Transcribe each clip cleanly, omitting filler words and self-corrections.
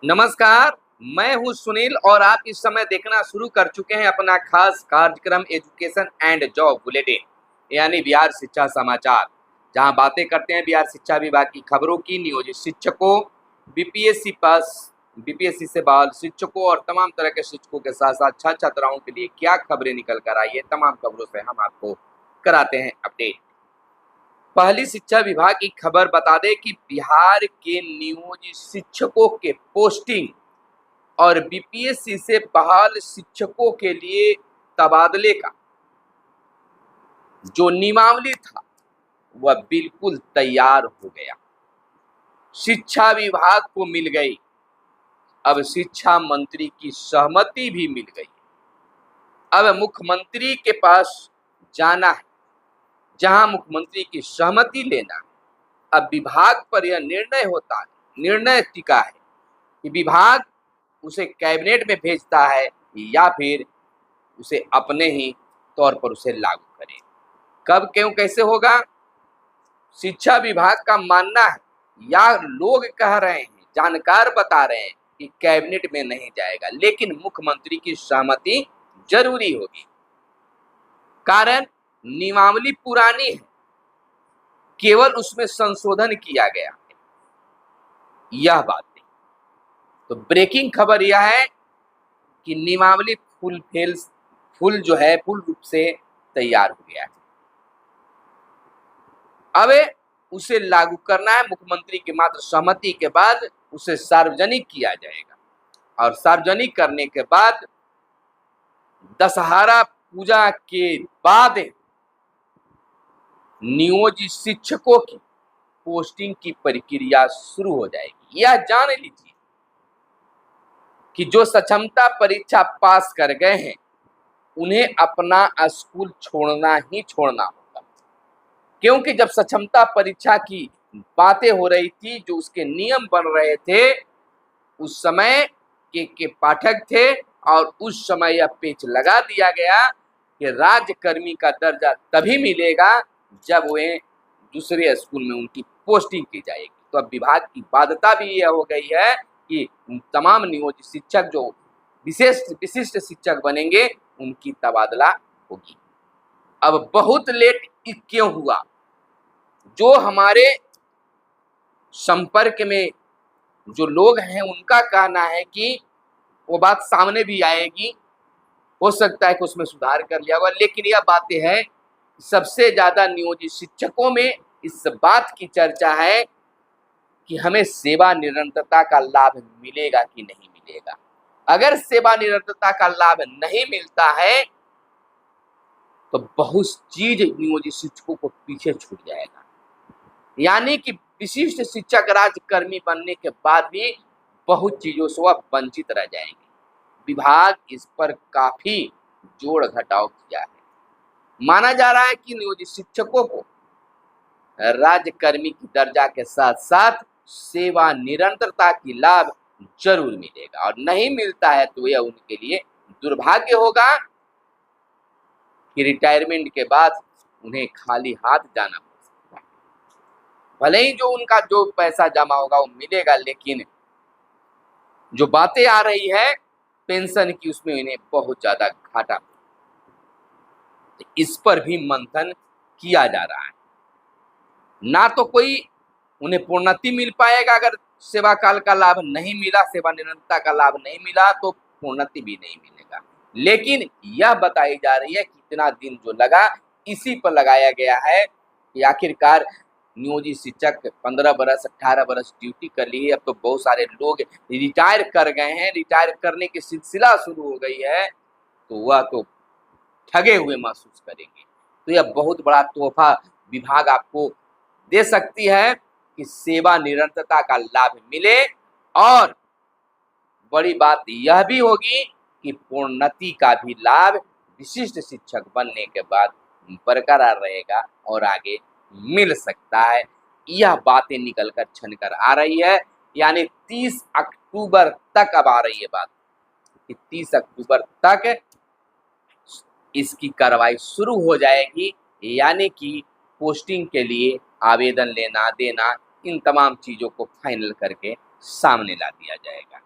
नमस्कार। मैं हूं सुनील और आप इस समय देखना शुरू कर चुके हैं अपना खास कार्यक्रम एजुकेशन एंड जॉब बुलेटिन यानी बिहार शिक्षा समाचार, जहां बातें करते हैं बिहार शिक्षा विभाग की खबरों की। नियोजित शिक्षकों, बीपीएससी पास, बीपीएससी से बाल शिक्षकों और तमाम तरह के शिक्षकों के साथ साथ छात्र छात्राओं के लिए क्या खबरें निकल कर आई है, तमाम खबरों से हम आपको कराते हैं अपडेट। पहली शिक्षा विभाग की खबर बता दें कि बिहार के नियोजित शिक्षकों के पोस्टिंग और बीपीएससी से बहाल शिक्षकों के लिए तबादले का जो नियमावली था वह बिल्कुल तैयार हो गया। शिक्षा विभाग को मिल गई, अब शिक्षा मंत्री की सहमति भी मिल गई। अब मुख्यमंत्री के पास जाना है, जहां मुख्यमंत्री की सहमति लेना है। अब विभाग पर यह निर्णय होता है, निर्णय टिका है कि विभाग उसे कैबिनेट में भेजता है या फिर उसे अपने ही तौर पर उसे लागू करे। कब, क्यों, कैसे होगा, शिक्षा विभाग का मानना है या लोग कह रहे हैं, जानकार बता रहे हैं कि कैबिनेट में नहीं जाएगा, लेकिन मुख्यमंत्री की सहमति जरूरी होगी। कारण नियमावली पुरानी है, केवल उसमें संशोधन किया गया है, यह बात है। तो ब्रेकिंग खबर यह है कि नियमावली फुल रूप से तैयार हो गया है। अब उसे लागू करना है, मुख्यमंत्री की मात्र सहमति के बाद उसे सार्वजनिक किया जाएगा और सार्वजनिक करने के बाद दशहरा पूजा के बाद नियोजित शिक्षकों की पोस्टिंग की प्रक्रिया शुरू हो जाएगी। यह जान लीजिए कि जो सक्षमता परीक्षा पास कर गए हैं उन्हें अपना स्कूल छोड़ना ही छोड़ना होगा, क्योंकि जब सक्षमता परीक्षा की बातें हो रही थी, जो उसके नियम बन रहे थे, उस समय के पाठक थे और उस समय यह पेच लगा दिया गया कि राज्यकर्मी का दर्जा तभी मिलेगा जब वे दूसरे स्कूल में उनकी पोस्टिंग की जाएगी। तो अब विभाग की बाध्यता भी यह हो गई है कि तमाम नियोजित शिक्षक जो विशिष्ट शिक्षक बनेंगे उनकी तबादला होगी। अब बहुत लेट क्यों हुआ? जो हमारे संपर्क में जो लोग हैं उनका कहना है कि वो बात सामने भी आएगी, हो सकता है कि उसमें सुधार कर लिया होगा, लेकिन यह बातें हैं, सबसे ज्यादा नियोजित शिक्षकों में इस बात की चर्चा है कि हमें सेवा निरंतरता का लाभ मिलेगा कि नहीं मिलेगा। अगर सेवा निरंतरता का लाभ नहीं मिलता है तो बहुत चीज नियोजित शिक्षकों को पीछे छूट जाएगा, यानी कि विशिष्ट शिक्षक राज्यकर्मी बनने के बाद भी बहुत चीजों से वह वंचित रह जाएंगे। विभाग इस पर काफी जोड़ घटाव किया है। माना जा रहा है कि नियोजित शिक्षकों को राज्यकर्मी की दर्जा के साथ साथ सेवा निरंतरता की लाभ जरूर मिलेगा, और नहीं मिलता है तो यह उनके लिए दुर्भाग्य होगा कि रिटायरमेंट के बाद उन्हें खाली हाथ जाना पड़ सकता है। भले ही जो उनका जो पैसा जमा होगा वो मिलेगा, लेकिन जो बातें आ रही है पेंशन की, उसमें इन्हें बहुत ज्यादा घाटा, इस पर भी मंथन किया जा रहा है। ना तो कोई उन्हें प्रोन्नति मिल पाएगा, अगर सेवा काल का लाभ नहीं मिला, सेवा निरंतरता का लाभ नहीं मिला तो प्रोन्नति भी नहीं मिलेगा। लेकिन यह बताई जा रही है कि इतना दिन जो लगा, इसी पर लगाया गया है कि आखिरकार नियोजित शिक्षक 15 बरस 18 बरस ड्यूटी कर ली है, अब तो बहुत सारे लोग रिटायर कर गए हैं, रिटायर करने की सिलसिला शुरू हो गई है, तो वह तो ठगे हुए महसूस करेंगे। तो यह बहुत बड़ा तोहफा विभाग आपको दे सकती है कि सेवा निरंतरता का लाभ मिले, और बड़ी बात यह भी होगी कि प्रोन्नति का भी लाभ विशिष्ट शिक्षक बनने के बाद बरकरार रहेगा और आगे मिल सकता है। यह बातें निकलकर छनकर आ रही है, यानी 30 अक्टूबर तक अब आ रही है बात कि 30 अक्टूबर तक इसकी कार्रवाई शुरू हो जाएगी, यानी कि पोस्टिंग के लिए आवेदन लेना देना, इन तमाम चीजों को फाइनल करके सामने ला दिया जाएगा।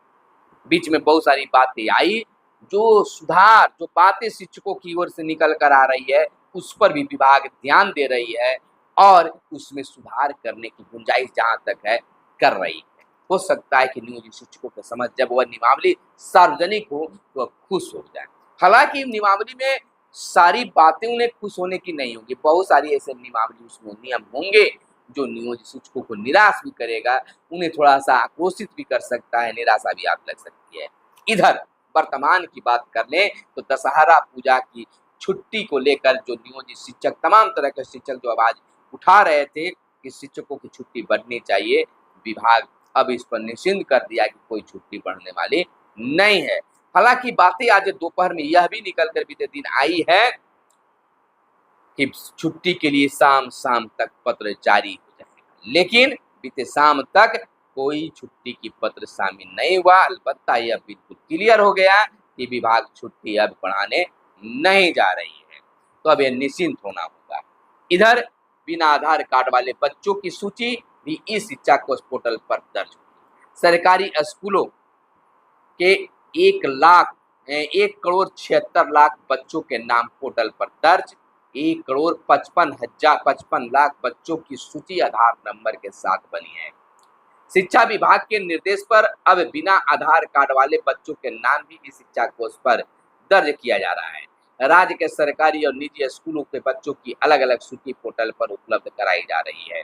बीच में बहुत सारी बातें आई, जो सुधार, जो बातें शिक्षकों की ओर से निकल कर आ रही है, उस पर भी विभाग ध्यान दे रही है और उसमें सुधार करने की गुंजाइश जहाँ तक है, कर रही है। हो सकता है कि नियोजित शिक्षकों की समझ जब वह नियमावली सार्वजनिक हो, तो वह खुश हो जाए। हालाँकि नियमावली में सारी बातें उन्हें खुश होने की नहीं होंगी, बहुत सारी ऐसे नियमावली उसमें नियम होंगे, जो नियोजित शिक्षकों को निराश भी करेगा, उन्हें थोड़ा-सा आक्रोशित भी कर सकता है, निराशा भी आप लग सकती है। इधर वर्तमान की बात कर लें तो दशहरा पूजा की छुट्टी को लेकर जो नियोजित शिक्षक, तमाम तरह के शिक्षक जो आवाज उठा रहे थे कि शिक्षकों की छुट्टी बढ़नी चाहिए, विभाग अब इस पर निश्चिंत कर दिया कि कोई छुट्टी बढ़ने वाली नहीं है। हालांकि बातें आज दोपहर में यह भी निकल कर बीते दिन आई है कि छुट्टी के लिए शाम शाम तक पत्र जारी हो जाएगा, लेकिन बीते शाम तक कोई छुट्टी की पत्र शामिल नहीं हुआ। अलबत्ता यह बिल्कुल क्लियर हो गया कि विभाग छुट्टी अब बढ़ाने नहीं जा रही है, तो अब यह निश्चिंत होना होगा। इधर बिना आधार कार्ड वाले बच्चों की सूची भी ई शिक्षा कोष पोर्टल पर दर्ज होगी। सरकारी स्कूलों के 1,76,00,000 बच्चों के नाम पोर्टल पर दर्ज। 1,55,55,00,000 बच्चों की सूची आधार नंबर के साथ बनी है। शिक्षा विभाग के निर्देश पर अब बिना आधार कार्ड वाले बच्चों के नाम भी इस शिक्षा कोष पर दर्ज किया जा रहा है। राज्य के सरकारी और निजी स्कूलों के बच्चों की अलग अलग सूची पोर्टल पर उपलब्ध कराई जा रही है।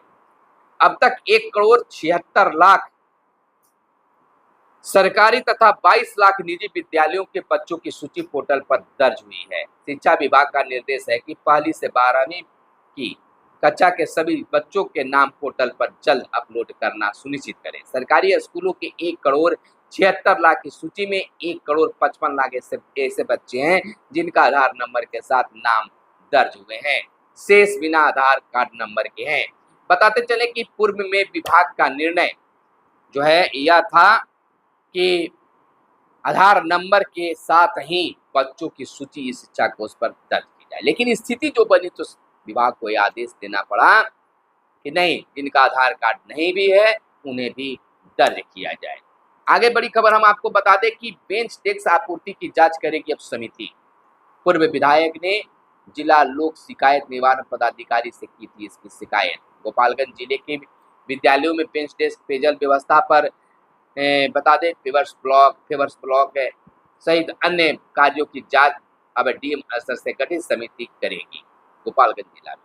अब तक 1,76,00,000 सरकारी तथा 22 लाख निजी विद्यालयों के बच्चों की सूची पोर्टल पर दर्ज हुई है। शिक्षा विभाग का निर्देश है कि पहली से 12वीं की कक्षा के सभी बच्चों के नाम पोर्टल पर जल्द अपलोड करना सुनिश्चित करें। सरकारी स्कूलों के 1,76,00,000 की सूची में 1,55,00,000 ऐसे बच्चे हैं जिनका आधार नंबर के साथ नाम दर्ज हुए हैं, शेष बिना आधार कार्ड नंबर के हैं। बताते चले कि पूर्व में विभाग का निर्णय जो है यह था कि आधार नंबर के साथ ही बच्चों की सूची इस शिक्षा कोष पर दर्ज की जाए, लेकिन स्थिति जो बनी तो विभाग को यह आदेश देना पड़ा कि नहीं, जिनका आधार कार्ड नहीं भी है उन्हें भी दर्ज किया जाए। आगे बड़ी खबर हम आपको बता दें कि बेंच टैक्स आपूर्ति की जांच करेगी अब समिति। पूर्व विधायक ने जिला लोक शिकायत निवारण पदाधिकारी से की थी इसकी शिकायत। गोपालगंज जिले के विद्यालयों में बेंच डेस्क, पेयजल व्यवस्था पर बता दें फेवर्स ब्लॉक सहित अन्य कार्यों की जांच अब डीएम स्तर से गठित समिति करेगी गोपालगंज जिला में।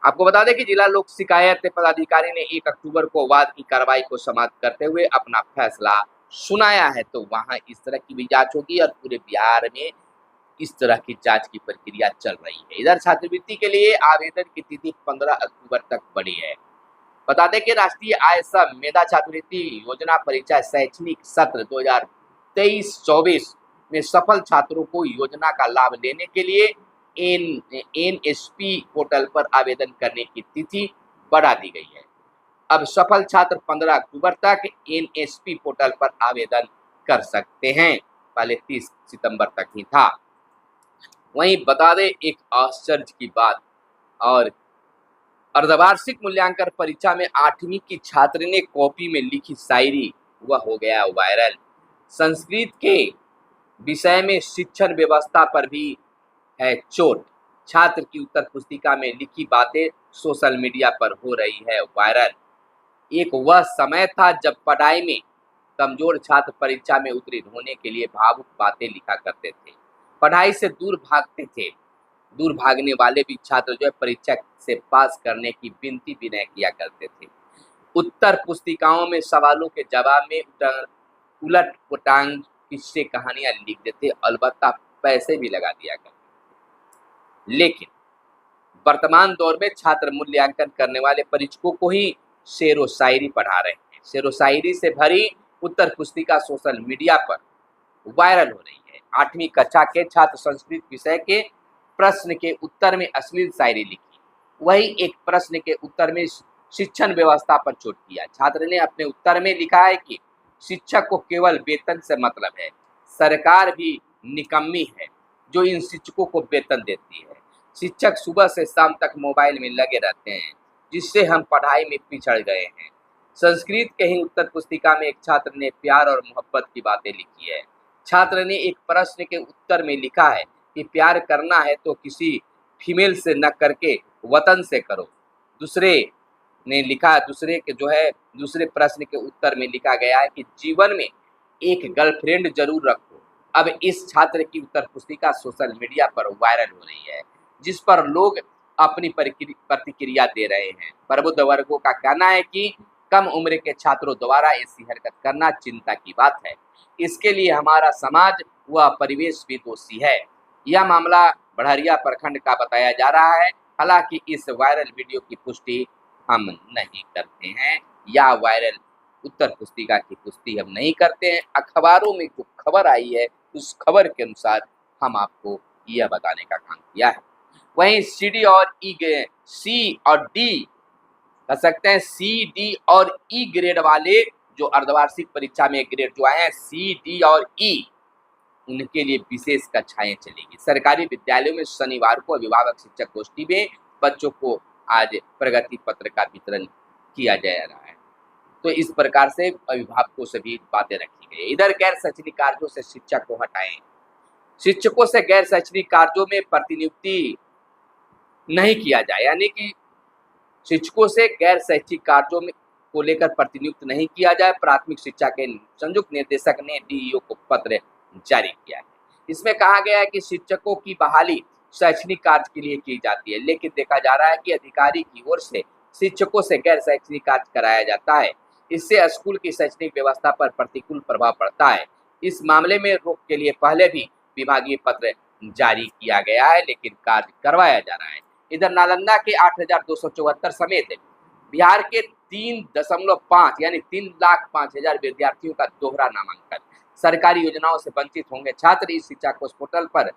आपको बता दें कि जिला लोक शिकायत पदाधिकारी ने 1 अक्टूबर को वाद की कार्रवाई को समाप्त करते हुए अपना फैसला सुनाया है, तो वहां इस तरह की भी जांच होगी और पूरे बिहार में इस तरह की जांच की प्रक्रिया चल रही है। इधर छात्रवृत्ति के लिए आवेदन की तिथि 15 अक्टूबर तक बढ़ी है। बता दें कि राष्ट्रीय आय सह मेधा छात्रवृत्ति योजना परीक्षा शैक्षणिक सत्र 2023-24 में सफल छात्रों को योजना का लाभ लेने के लिए एनएसपी पोर्टल पर आवेदन करने की तिथि बढ़ा दी गई है। अब सफल छात्र 15 अक्टूबर तक एनएसपी पोर्टल पर आवेदन कर सकते हैं, पहले 30 सितंबर तक ही था। वहीं बता दें एक आश्चर्य की बात, और अर्धवार्षिक मूल्यांकन परीक्षा में 8वीं की छात्र ने कॉपी में लिखी शायरी वह हो गया वायरल। संस्कृत के विषय में शिक्षण व्यवस्था पर भी है चोट। छात्र की उत्तर पुस्तिका में लिखी बातें सोशल मीडिया पर हो रही है वायरल। एक वह समय था जब पढ़ाई में कमजोर छात्र परीक्षा में उत्तीर्ण होने के लिए भावुक बातें लिखा करते थे, पढ़ाई से दूर भागते थे। दूर भागने वाले भी छात्र जो है परीक्षा से पास करने की विनती विनय किया करते थे। उत्तर पुस्तिकाओं में सवालों के जवाब में उलट पुटांग किस्से कहानियां लिख देते, अलबत्ता पैसे भी लगा दिया करते। लेकिन वर्तमान दौर में छात्र मूल्यांकन करने वाले परीक्षकों को ही शेरो शायरी पढ़ा रहे हैं। शेरो शायरी से भरी उत्तर पुस्तिका सोशल मीडिया पर वायरल हो रही है। 8वीं कक्षा के छात्र संस्कृत विषय के प्रश्न के उत्तर में अश्लील शायरी लिखी, वही एक प्रश्न के उत्तर में शिक्षण व्यवस्था पर चोट किया। छात्र ने अपने उत्तर में लिखा है कि शिक्षक को केवल वेतन से मतलब है, सरकार भी निकम्मी है जो इन शिक्षकों को वेतन देती है। शिक्षक सुबह से शाम तक मोबाइल में लगे रहते हैं, जिससे हम पढ़ाई में पिछड़ गए हैं। संस्कृत के ही उत्तर पुस्तिका में एक छात्र ने प्यार और मोहब्बत की बातें लिखी है। छात्र ने एक प्रश्न के उत्तर में लिखा है कि प्यार करना है तो किसी फीमेल से न करके वतन से करो। दूसरे ने लिखा, दूसरे के जो है दूसरे प्रश्न के उत्तर में लिखा गया है कि जीवन में एक गर्लफ्रेंड जरूर रखो। अब इस छात्र की उत्तर पुस्तिका सोशल मीडिया पर वायरल हो रही है, जिस पर लोग अपनी प्रतिक्रिया दे रहे हैं। प्रबुद्ध वर्गों का कहना है कि कम उम्र के छात्रों द्वारा ऐसी हरकत करना चिंता की बात है। इसके लिए हमारा समाज व परिवेश भी दोषी है। यह मामला बढ़िया प्रखंड का बताया जा रहा है। हालांकि इस वायरल वीडियो की पुष्टि हम नहीं करते हैं, या वायरल उत्तर पुस्तिका की पुष्टि हम नहीं करते हैं। अखबारों में जो खबर आई है उस खबर के अनुसार हम आपको यह बताने का काम किया है। वहीं सी और डी कह सकते हैं, सी डी और ई ग्रेड वाले जो अर्धवार्षिक परीक्षा में ग्रेड जो आए हैं सी डी और ई, उनके लिए विशेष कक्षाएं चलेगी। सरकारी विद्यालयों में शनिवार को अभिभावक शिक्षक गोष्ठी में बच्चों को आज प्रगति पत्र का वितरण किया जा रहा है। तो इस प्रकार से अभिभावकों से भी बातें रखी गई। इधर गैर शैक्षणिक कार्यों से शिक्षक को हटाएं। शिक्षकों से गैर शैक्षणिक कार्यों में प्रतिनियुक्ति नहीं किया जाए, यानी कि शिक्षकों से गैर शैक्षिक कार्यों में को लेकर प्रतिनियुक्त नहीं किया जाए। प्राथमिक शिक्षा के संयुक्त निदेशक ने डीईओ को पत्र जारी किया है। इसमें कहा गया है कि शिक्षकों की बहाली शैक्षणिक कार्य के लिए की जाती है, लेकिन देखा जा रहा है कि अधिकारी की ओर से शिक्षकों से गैर शैक्षणिक कार्य कराया जाता है। इससे स्कूल की शैक्षणिक व्यवस्था पर प्रतिकूल प्रभाव पड़ता है। इस मामले में रोक के लिए पहले भी विभागीय पत्र जारी किया गया है, लेकिन कार्य करवाया जा रहा है। इधर नालंदा के 8,274 समेत बिहार के 3.5 यानी 3,05,000 विद्यार्थियों का दोहरा नामांकन। सरकारी योजनाओं से वंचित होंगे छात्र। इस शिक्षा कोष पोर्टल पर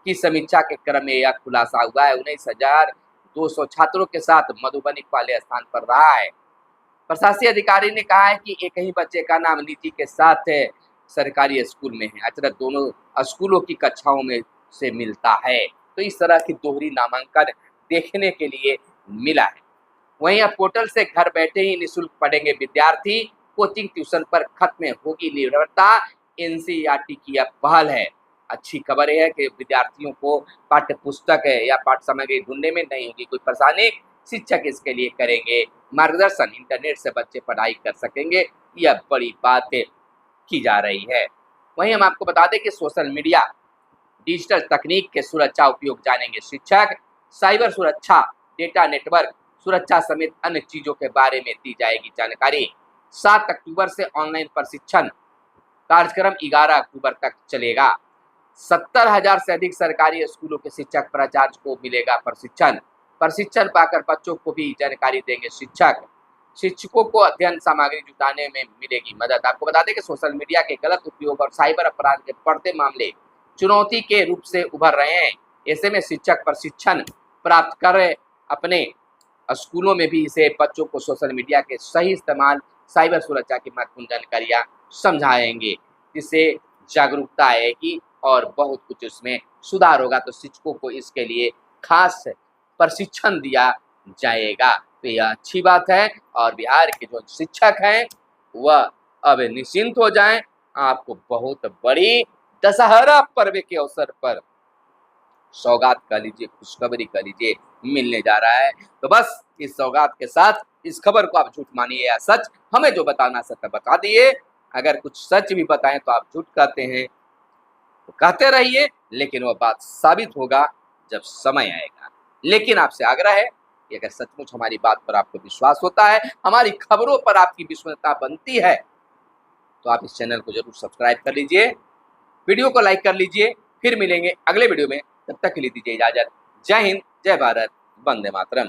की समीक्षा के क्रम में यह खुलासा हुआ है। 19,200 छात्रों के साथ मधुबनी पहले स्थान पर रहा है। प्रशासनिक अधिकारी ने कहा है कि एक ही बच्चे का नाम निजी के साथ सरकारी स्कूल में है, अचरज दोनों स्कूलों की कक्षाओं में से मिलता है। तो इस तरह की दोहरी नामांकन देखने के लिए मिला है। वहीं अब पोर्टल से घर बैठे ही निःशुल्क पढ़ेंगे विद्यार्थी। कोचिंग ट्यूशन पर खत्म होगी निर्भरता। एनसीईआरटी की यह पहल है। अच्छी खबर है कि विद्यार्थियों को पाठ्य पुस्तक है या पाठ्य सामग्री ढूंढने में नहीं होगी कोई परेशानी। शिक्षक इसके लिए करेंगे मार्गदर्शन। इंटरनेट से बच्चे पढ़ाई कर सकेंगे, यह बड़ी बात की जा रही है। वहीं हम आपको बता दें कि सोशल मीडिया डिजिटल तकनीक के सुरक्षा उपयोग जानेंगे शिक्षक। साइबर सुरक्षा, डेटा नेटवर्क सुरक्षा समेत अन्य चीजों के बारे में दी जाएगी जानकारी। 7 अक्टूबर से ऑनलाइन प्रशिक्षण कार्यक्रम 11 अक्टूबर तक चलेगा। 70,000 से अधिक सरकारी स्कूलों के शिक्षक प्राचार्य को मिलेगा प्रशिक्षण। प्रशिक्षण पाकर बच्चों को भी जानकारी देंगे शिक्षक। शिक्षकों को अध्ययन सामग्री जुटाने में मिलेगी मदद। आपको बता दें कि सोशल मीडिया के गलत उपयोग और साइबर अपराध के बढ़ते मामले चुनौती के रूप से उभर रहे हैं। ऐसे में शिक्षक प्रशिक्षण प्राप्त कर अपने स्कूलों में भी इसे बच्चों को सोशल मीडिया के सही इस्तेमाल, साइबर सुरक्षा की महत्वपूर्ण जानकारियां समझाएंगे, जिससे जागरूकता आएगी और बहुत कुछ उसमें सुधार होगा। तो शिक्षकों को इसके लिए खास प्रशिक्षण दिया जाएगा। तो यह अच्छी बात है और बिहार के जो शिक्षक हैं वह अब निश्चिंत हो जाएं। आपको बहुत बड़ी दशहरा पर्व के अवसर पर सौगात कह लीजिए, खुशखबरी कह लीजिए, मिलने जा रहा है। तो बस इस सौगात के साथ इस खबर को आप झूठ मानिए या सच, हमें जो बताना सच बता दिए। अगर कुछ सच भी बताएं तो आप झूठ कहते हैं तो कहते रहिए, लेकिन वह बात साबित होगा जब समय आएगा। लेकिन आपसे आग्रह है कि अगर सचमुच हमारी बात पर आपको विश्वास होता है, हमारी खबरों पर आपकी विश्वसनीयता बनती है, तो आप इस चैनल को जरूर सब्सक्राइब कर लीजिए, वीडियो को लाइक कर लीजिए। फिर मिलेंगे अगले वीडियो में, तब तक के लिए दीजिए इजाजत। जय हिंद, जय भारत, वंदे मातरम।